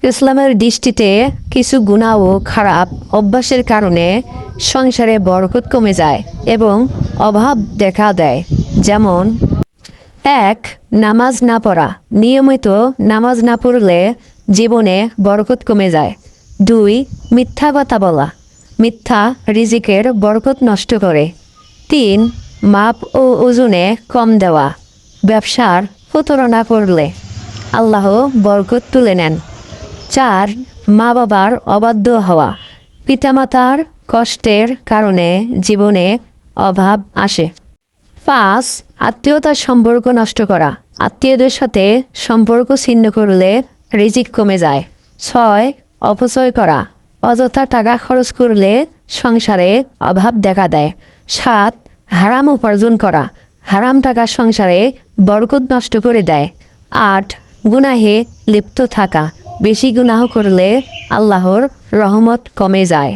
ইসলামের দৃষ্টিতে কিছু গুনাহ ও খারাপ অভ্যাসের কারণে সংসারে বরকত কমে যায় এবং অভাব দেখা দেয়। যেমন ১. নামাজ না পড়া। নিয়মিত নামাজ না পড়লে জীবনে বরকত কমে যায়। ২. মিথ্যা কথা বলা। মিথ্যা রিজিকের বরকত নষ্ট করে। ৩. মাপ ও ওজনে কম দেওয়া। ব্যবসার প্রতারণা করলে আল্লাহ বরকত তুলে নেন। ৪. মা বাবার অবাধ্য হওয়া। পিতামাতার কষ্টের কারণে জীবনে অভাব আসে। ৫. আত্মীয়তার সম্পর্ক নষ্ট করা। আত্মীয়দের সাথে সম্পর্ক ছিন্ন করলে রিজিক কমে যায়। ৬. অপচয় করা। অযথা টাকা খরচ করলে সংসারে অভাব দেখা দেয়। ৭. হারাম উপার্জন করা। হারাম টাকা সংসারে বরকত নষ্ট করে দেয়। ৮. গুনাহে লিপ্ত থাকা। বেশি গুনাহ করলে আল্লাহর রহমত কমে যায়।